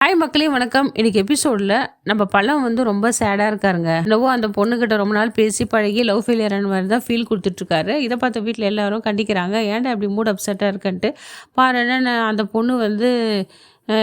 Hi மக்களே வணக்கம். இன்னைக்கு எபிசோடில் நம்ம பழம் வந்து ரொம்ப சேடாக இருக்காருங்க. என்னவோ அந்த பொண்ணுக்கிட்ட ரொம்ப நாள் பேசி பழகி லவ் ஃபெயிலியரான மாதிரி தான் ஃபீல் கொடுத்துட்ருக்காரு. இதை பார்த்த வீட்டில் எல்லாரும் கண்டிக்கிறாங்க. ஏன்டா அப்படி மூட் அப்செட்டாக இருக்குன்ட்டு பாரு என்ன அந்த பொண்ணு வந்து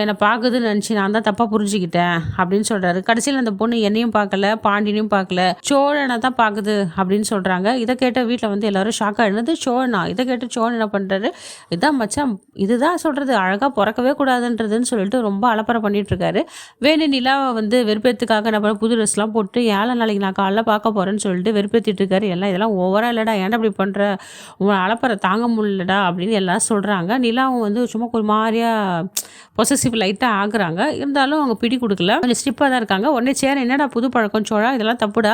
என்னை பார்க்குதுன்னு நினச்சி நான் தான் தப்பாக புரிஞ்சுக்கிட்டேன் அப்படின்னு சொல்கிறாரு. கடைசியில் அந்த பொண்ணு என்னையும் பார்க்கல, பாண்டியனையும் பார்க்கல, சோழனை தான் பார்க்குது அப்படின்னு சொல்கிறாங்க. இதை கேட்ட வீட்டில் வந்து எல்லாரும் ஷாக் ஆகிடுது. சோழனா? இதை கேட்டு சோழன் என்ன பண்ணுறாரு, இதான் மச்சான் இதுதான் சொல்கிறது அழகாக பிறக்கவே கூடாதுன்றதுன்னு சொல்லிட்டு ரொம்ப அலப்பறை பண்ணிகிட்ருக்காரு. வேணு நிலாவை வந்து வெறுப்பேற்றுக்காக நம்ம புது ட்ரெஸ்லாம் போட்டு ஏழை நாளைக்கு நான் காலைல பார்க்க போகிறேன்னு சொல்லிட்டு வெறுப்பேற்றிட்டு இருக்காரு. எல்லாம் இதெல்லாம் ஓவராக இல்லைடா, ஏன்டா அப்படி பண்ணுற, உங்களை அலப்பறை தாங்க முடியலடா அப்படின்னு எல்லாம் சொல்கிறாங்க. நிலாவும் வந்து சும்மா ஒரு மாதிரியாக பொசசிவ் லைட்டாக ஆகுறாங்க. இருந்தாலும் அவங்க பிடி கொடுக்கல, கொஞ்சம் ஸ்டிப்பாக தான் இருக்காங்க. உடனே சேர என்னடா புது பழக்கம் சோழா, இதெல்லாம் தப்புடா,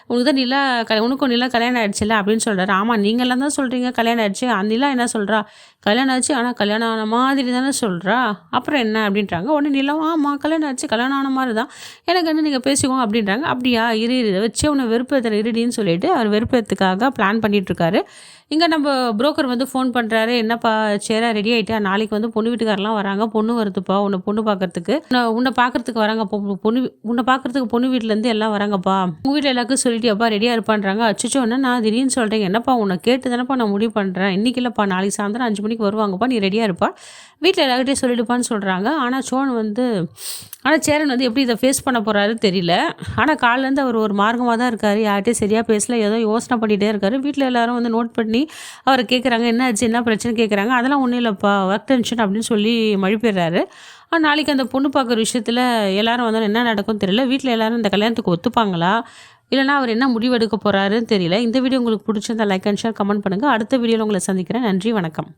உனக்கு தான் நிலா உனக்கும் நிலா கல்யாணம் ஆயிடுச்சுல்ல அப்படின்னு சொல்கிறாரு. ஆமாம் நீங்களாம் தான் சொல்கிறீங்க கல்யாணம் ஆயிடுச்சு, அந்த நிலா என்ன சொல்கிறா, கல்யாணம் ஆச்சு ஆனால் கல்யாணம் ஆன மாதிரி தானே சொல்கிறா, அப்புறம் என்ன அப்படின்றாங்க. உடனே நிலம் ஆமாம் கல்யாணம் ஆச்சு, கல்யாணம் ஆன மாதிரி தான், எனக்கு என்ன நீங்கள் பேசிக்கோங்க அப்படின்றாங்க. அப்படியா இரு இதை வச்சு உன்னை வெறுப்பேற்றுற இருடின்னு சொல்லிட்டு அவர் வெறுப்பேற்றுக்காக பிளான் பண்ணிகிட்ருக்காரு. இங்கே நம்ம புரோக்கர் வந்து ஃபோன் பண்ணுறாரு. என்னப்பா சேரா ரெடி ஆகிட்டா, நாளைக்கு வந்து பொண்ணு வீட்டுக்காரெலாம் வராங்க, பொண்ணு வருதுப்பா உன்னை பொண்ணு பார்க்கறதுக்கு, உன்னை பார்க்கறதுக்கு வராங்க, பொண்ணு உன்னை பார்க்கறதுக்கு பொண்ணு வீட்டிலேருந்து எல்லாம் வராங்கப்பா, உங்கள் வீட்டில் எல்லாருக்கும் சொல்லிட்டியாப்பா ரெடியாக இருப்பான்றாங்க. அச்சோ என்ன நான் திடீர்னு சொல்கிறேன், என்னப்பா உன்னை கேட்டு தானேப்பா நான் முடிவு பண்ணுறேன், இன்றைக்கி இல்லைப்பா நாளைக்கு சாயந்தரம் 5 மணிக்கு வருவாங்கப்பா, நீ ரெடியாக இருப்பா, வீட்டில் எல்லார்கிட்டையும் சொல்லிடுப்பான்னு சொல்கிறாங்க. ஆனால் சோழன் வந்து சேரன் வந்து எப்படி இதை ஃபேஸ் பண்ண போகிறாரு தெரியல. ஆனால் காலிலேருந்து அவர் ஒரு மார்க்கமாக தான் இருக்கார், யார்கிட்டையும் சரியாக பேசல, ஏதோ யோசனை பண்ணிகிட்டே இருக்கார். வீட்டில் எல்லாரும் வந்து நோட் பண்ணி அவரை கேட்குறாங்க, என்ன ஆச்சு என்ன பிரச்சனை கேட்குறாங்க. அதெல்லாம் ஒன்றும் இல்லைப்பா ஒர்க் டென்ஷன் அப்படின்னு சொல்லி மழுப்பிடுறாரு. நாளைக்கு அந்த பொண்ணு பார்க்குற விஷயத்தில் எல்லாரும் வந்து என்ன நடக்கும்னு தெரியல. வீட்டில் எல்லாரும் இந்த கல்யாணத்துக்கு ஒத்துப்பாங்களா, இல்லைனா அவர் என்ன முடிவெடுக்க போகிறாருன்னு தெரியல. இந்த வீடியோ உங்களுக்கு பிடிச்சிருந்தா லைக் அண்ட் ஷேர் கமெண்ட் பண்ணுங்கள். அடுத்த வீடியோவில் உங்களை சந்திக்கிறேன். நன்றி, வணக்கம்.